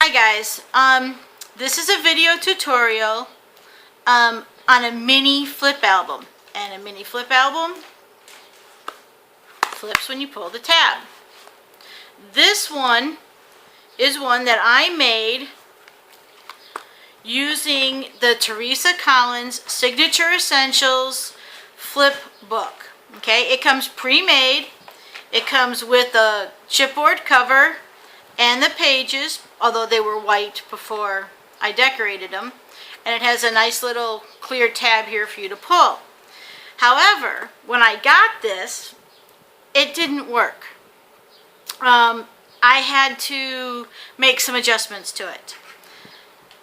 Hi guys, this is a video tutorial on a mini flip album, and a mini flip album flips when you pull the tab. This one is one that I made using the Teresa Collins Signature Essentials flip book. Okay, it comes pre-made. It comes with a chipboard cover and the pages, although they were white before I decorated them, and it has a nice little clear tab here for you to pull. However, when I got this, it didn't work. I had to make some adjustments to it.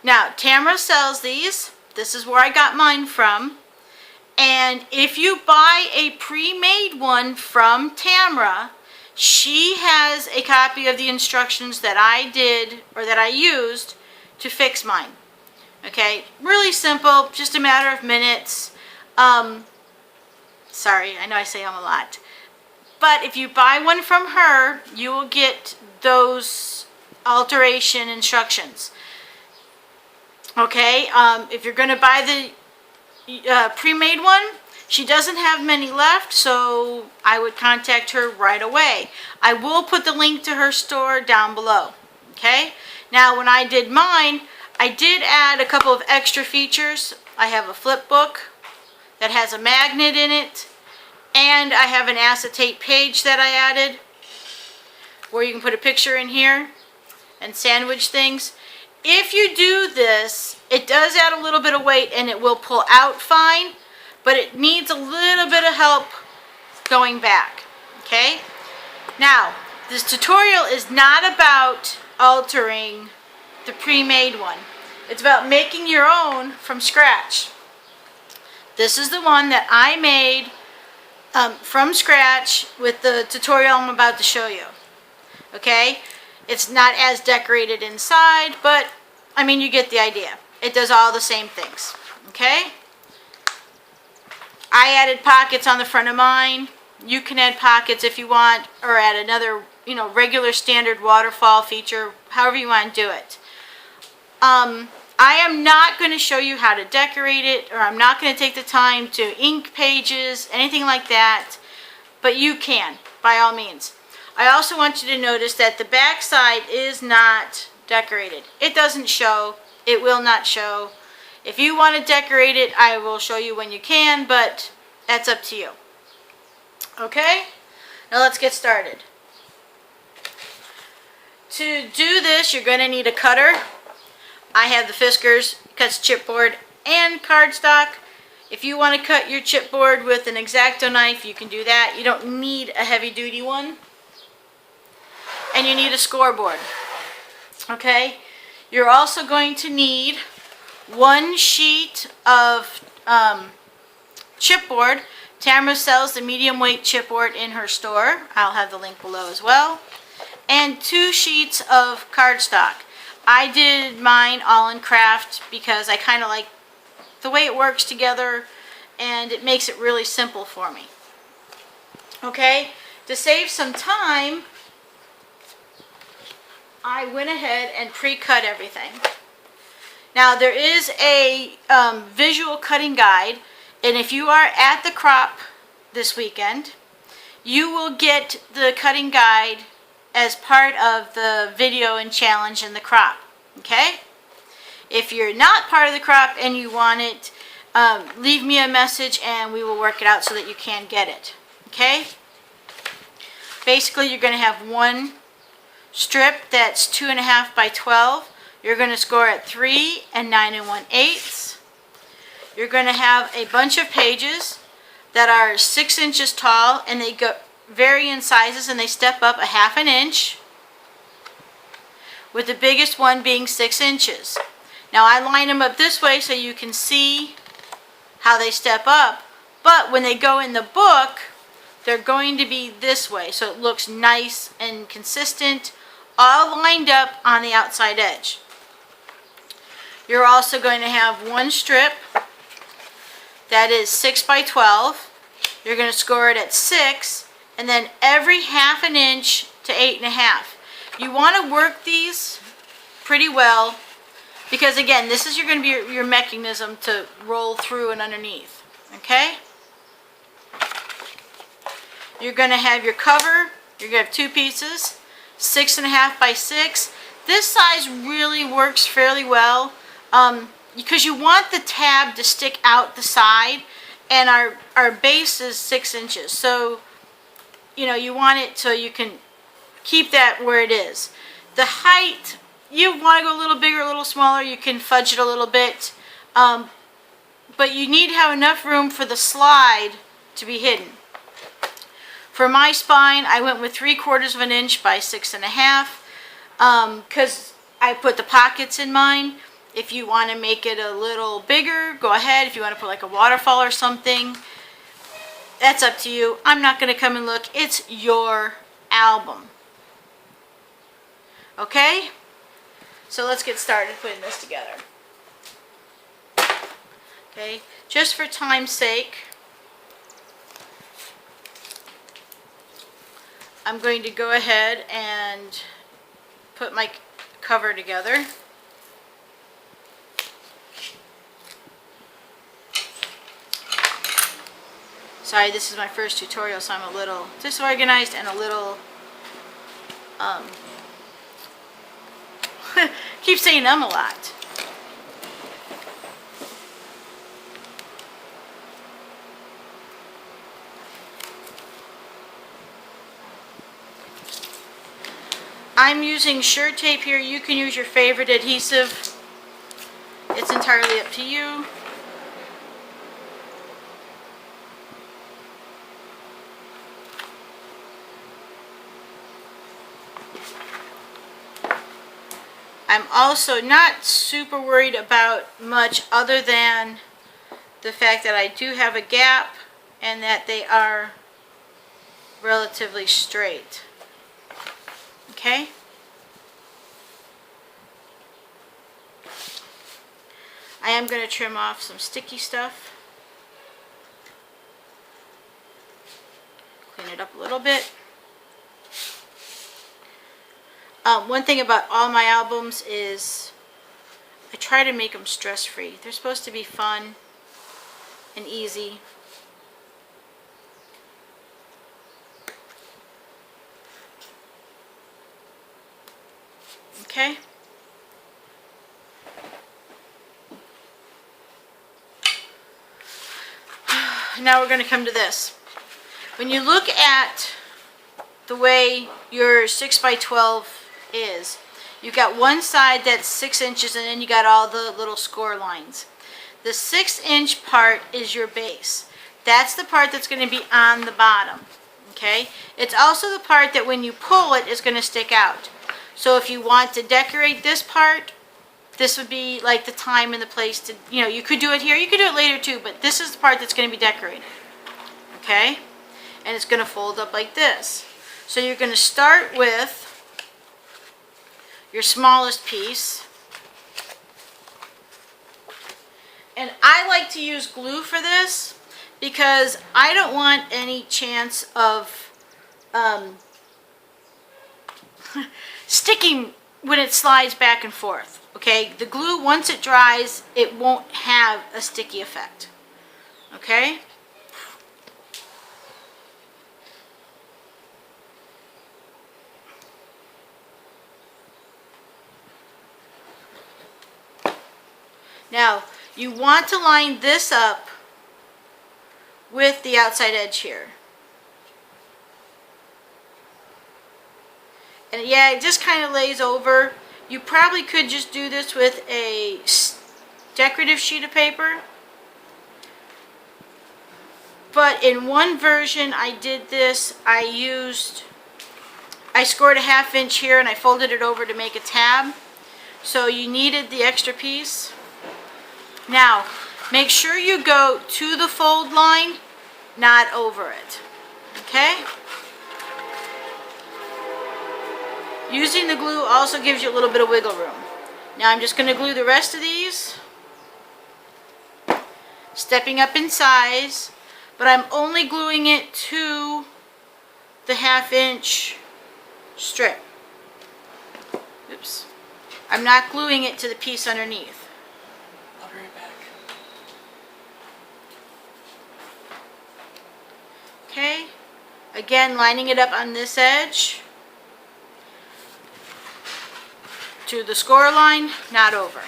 Now, Tamara sells these. This is where I got mine from. And if you buy a pre-made one from Tamara, she has a copy of the instructions that I did, or that I used, to fix mine. Okay, really simple, just a matter of minutes. Sorry, I know I say a lot. But if you buy one from her, you will get those alteration instructions. Okay, if you're going to buy the pre-made one, she doesn't have many left, so I would contact her right away. I will put the link to her store down below. Okay? Now, when I did mine, I did add a couple of extra features. I have a flip book that has a magnet in it, and I have an acetate page that I added where you can put a picture in here and sandwich things. If you do this, it does add a little bit of weight and it will pull out fine, but it needs a little bit of help going back. Okay? Now, this tutorial is not about altering the pre-made one. It's about making your own from scratch. This is the one that I made from scratch with the tutorial I'm about to show you. Okay? It's not as decorated inside, but I mean, you get the idea. It does all the same things. Okay? I added pockets on the front of mine. You can add pockets if you want, or add another, regular standard waterfall feature, however you want to do it. I am not going to show you how to decorate it, or I'm not going to take the time to ink pages, anything like that, but you can, by all means. I also want you to notice that the back side is not decorated. It doesn't show. It will not show. If you want to decorate it, I will show you when you can, but that's up to you. Okay? Now let's get started. To do this, you're going to need a cutter. I have the Fiskars, cuts chipboard and cardstock. If you want to cut your chipboard with an X-Acto knife, you can do that. You don't need a heavy-duty one. And you need a scoreboard. Okay? You're also going to need one sheet of chipboard. Tamara sells the medium weight chipboard in her store. I'll have the link below as well. And 2 sheets of cardstock. I did mine all in craft because I kind of like the way it works together, and it makes it really simple for me. Okay? To save some time, I went ahead and pre-cut everything. Now, there is a visual cutting guide, and if you are at the crop this weekend, you will get the cutting guide as part of the video and challenge in the crop. Okay? If you're not part of the crop and you want it, leave me a message and we will work it out so that you can get it. Okay? Basically, you're going to have one strip that's 2.5 by 12. You're going to score at 3 and 9 1/8. You're going to have a bunch of pages that are 6 inches tall, and they vary in sizes, and they step up 1/2 inch, with the biggest one being 6 inches. Now, I line them up this way so you can see how they step up, but when they go in the book, they're going to be this way, so it looks nice and consistent, all lined up on the outside edge. You're also going to have one strip that is 6 by 12. You're going to score it at 6, and then every 1/2 inch to 8.5. You want to work these pretty well because again, this is going to be your mechanism to roll through and underneath. Okay? You're going to have your cover. You're going to have two pieces, 6.5 by 6. This size really works fairly well because you want the tab to stick out the side, and our base is 6 inches. So, you know, you want it so you can keep that where it is. The height, you want to go a little bigger, a little smaller. You can fudge it a little bit, but you need to have enough room for the slide to be hidden. For my spine, I went with 3/4 of an inch by 6.5 because I put the pockets in mine. If you want to make it a little bigger, go ahead. If you want to put like a waterfall or something, that's up to you. I'm not going to come and look. It's your album. Okay? So let's get started putting this together. Okay? Just for time's sake, I'm going to go ahead and put my cover together. Sorry, this is my first tutorial, so I'm a little disorganized and a little, keep saying a lot. I'm using Sure Tape here. You can use your favorite adhesive. It's entirely up to you. I'm also not super worried about much other than the fact that I do have a gap and that they are relatively straight. Okay? I am going to trim off some sticky stuff. Clean it up a little bit. One thing about all my albums is I try to make them stress-free. They're supposed to be fun and easy. Okay? Now we're going to come to this. When you look at the way your 6 by 12 is, you've got one side that's 6 inches and then you got all the little score lines. The 6-inch part is your base. That's the part that's going to be on the bottom. Okay? It's also the part that when you pull it is going to stick out. So if you want to decorate this part, this would be like the time and the place to, you know, you could do it here, you could do it later too, but this is the part that's going to be decorated. Okay? And it's going to fold up like this. So you're going to start with your smallest piece. And I like to use glue for this because I don't want any chance of sticking when it slides back and forth. Okay, the glue, once it dries, it won't have a sticky effect. Okay? Now, you want to line this up with the outside edge here. And yeah, it just kind of lays over. You probably could just do this with a decorative sheet of paper. But in one version I did this, I scored a 1/2 inch here and I folded it over to make a tab. So you needed the extra piece. Now, make sure you go to the fold line, not over it. Okay? Using the glue also gives you a little bit of wiggle room. Now I'm just going to glue the rest of these, stepping up in size, but I'm only gluing it to the 1/2 inch strip. Oops. I'm not gluing it to the piece underneath. I'll be right back. Okay, again lining it up on this edge to the score line, not over.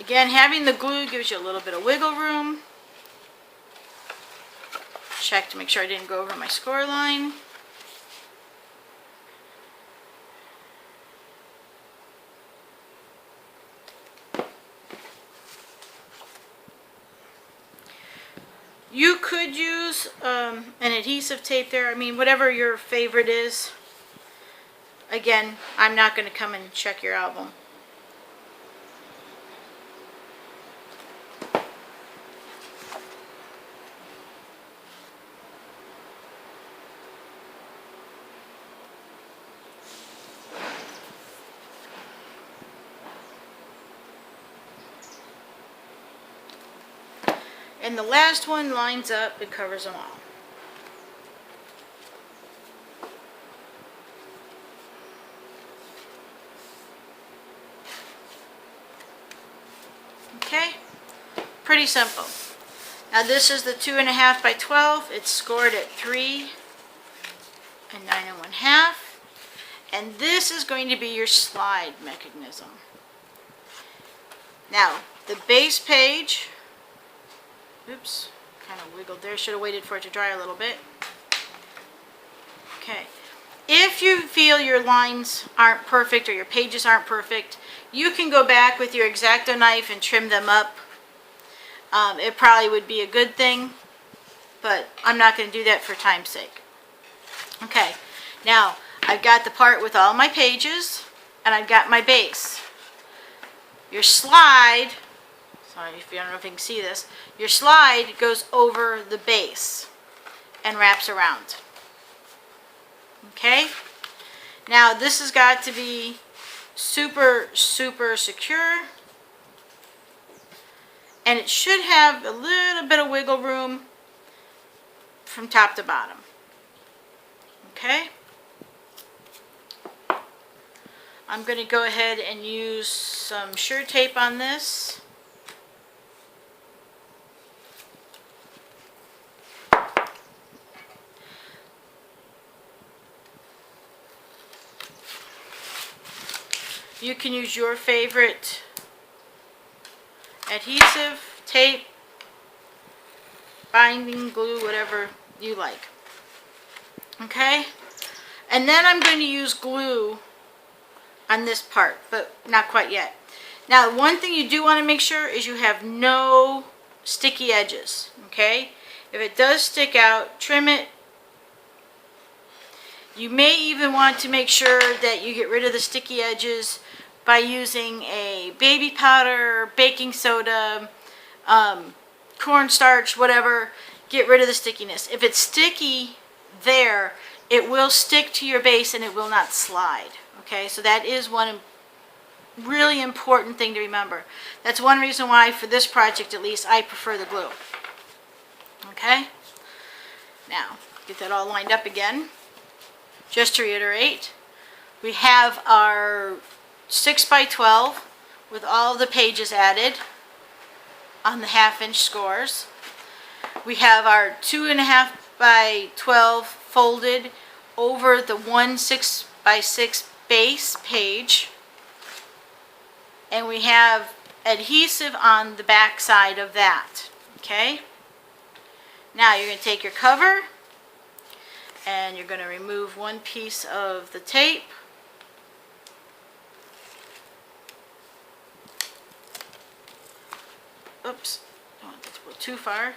Again, having the glue gives you a little bit of wiggle room. Check to make sure I didn't go over my score line. You could use an adhesive tape there. I mean, whatever your favorite is. Again, I'm not going to come and check your album. And the last one lines up and covers them all. Okay, pretty simple. Now this is the 2.5 by 12. It's scored at 3 and 9 1/2. And this is going to be your slide mechanism. Now, the base page, oops, kind of wiggled there. Should have waited for it to dry a little bit. Okay. If you feel your lines aren't perfect or your pages aren't perfect, you can go back with your X-Acto knife and trim them up. It probably would be a good thing, but I'm not going to do that for time's sake. Okay, now I've got the part with all my pages, and I've got my base. Your slide, sorry if you don't know if you can see this, your slide goes over the base and wraps around. Okay, now this has got to be super secure, and it should have a little bit of wiggle room from top to bottom. Okay, I'm going to go ahead and use some sure tape on this. You can use your favorite adhesive, tape, binding, glue, whatever you like. Okay? And then I'm going to use glue on this part, but not quite yet. Now, one thing you do want to make sure is you have no sticky edges. Okay? If it does stick out, trim it. You may even want to make sure that you get rid of the sticky edges by using a baby powder, baking soda, cornstarch, whatever. Get rid of the stickiness. If it's sticky there, it will stick to your base and it will not slide. Okay, so that is one really important thing to remember. That's one reason why, for this project at least, I prefer the glue. Okay, now get that all lined up again. Just to reiterate, we have our 6 by 12 with all of the pages added on the 1/2 inch scores. We have our 2.5 by 12 folded over the 1 6 by 6 base page. And we have adhesive on the back side of that. Okay? Now you're going to take your cover and you're going to remove one piece of the tape. Oops, don't want that to go too far.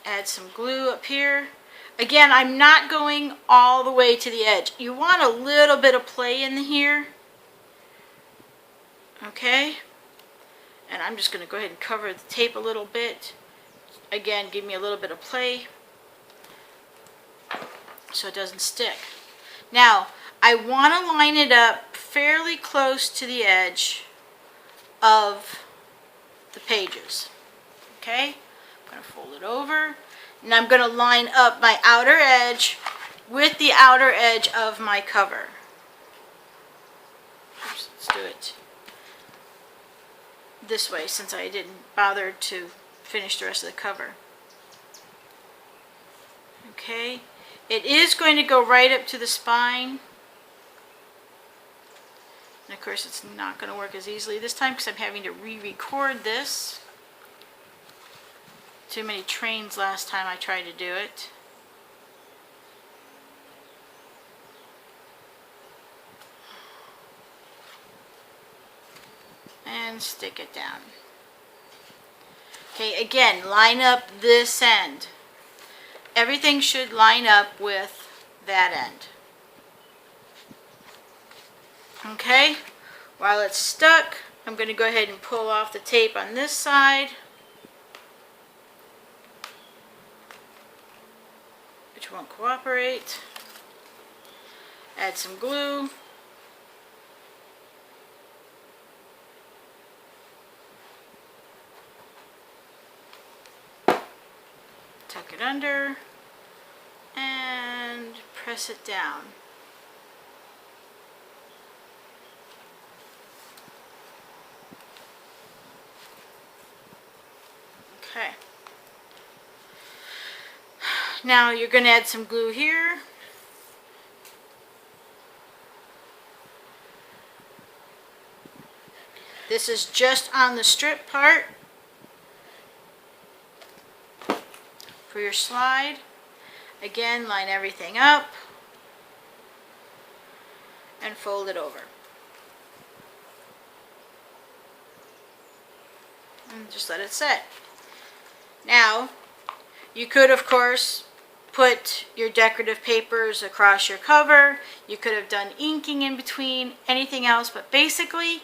Add some glue up here. Again, I'm not going all the way to the edge. You want a little bit of play in here. Okay? And I'm just going to go ahead and cover the tape a little bit. Again, give me a little bit of play so it doesn't stick. Now, I want to line it up fairly close to the edge of the pages. Okay? I'm going to fold it over, and I'm going to line up my outer edge with the outer edge of my cover. Oops, let's do it this way since I didn't bother to finish the rest of the cover. Okay, it is going to go right up to the spine. And of course it's not going to work as easily this time because I'm having to re-record this. Too many trains last time I tried to do it. And stick it down. Okay, again, line up this end. Everything should line up with that end. Okay, while it's stuck, I'm going to go ahead and pull off the tape on this side, which won't cooperate. Add some glue. Tuck it under and press it down. Okay. Now you're going to add some glue here. This is just on the strip part for your slide. Again, line everything up and fold it over. And just let it set. Now, you could of course put your decorative papers across your cover. You could have done inking in between, anything else, but basically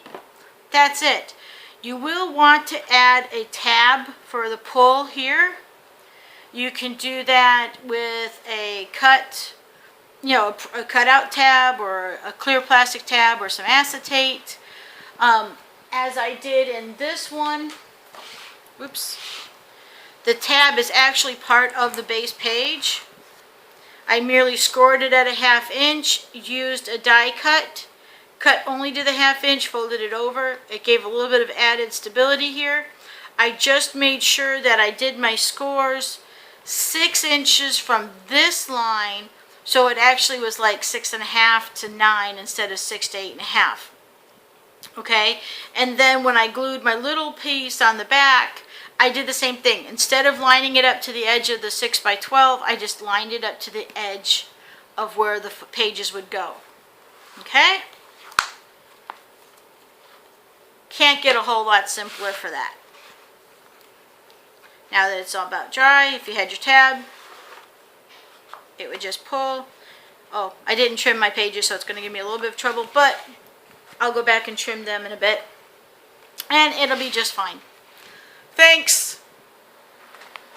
that's it. You will want to add a tab for the pull here. You can do that with a cut, a cutout tab or a clear plastic tab or some acetate. As I did in this one, whoops, the tab is actually part of the base page. I merely scored it at a 1/2 inch, used a die cut, cut only to the 1/2 inch, folded it over. It gave a little bit of added stability here. I just made sure that I did my scores 6 inches from this line, so it actually was like 6.5 to 9 instead of 6 to 8.5. Okay, and then when I glued my little piece on the back, I did the same thing. Instead of lining it up to the edge of the 6x12, I just lined it up to the edge of where the pages would go. Okay? Can't get a whole lot simpler for that. Now that it's all about dry, if you had your tab, it would just pull. Oh, I didn't trim my pages, so it's going to give me a little bit of trouble, but I'll go back and trim them in a bit, and it'll be just fine. Thanks.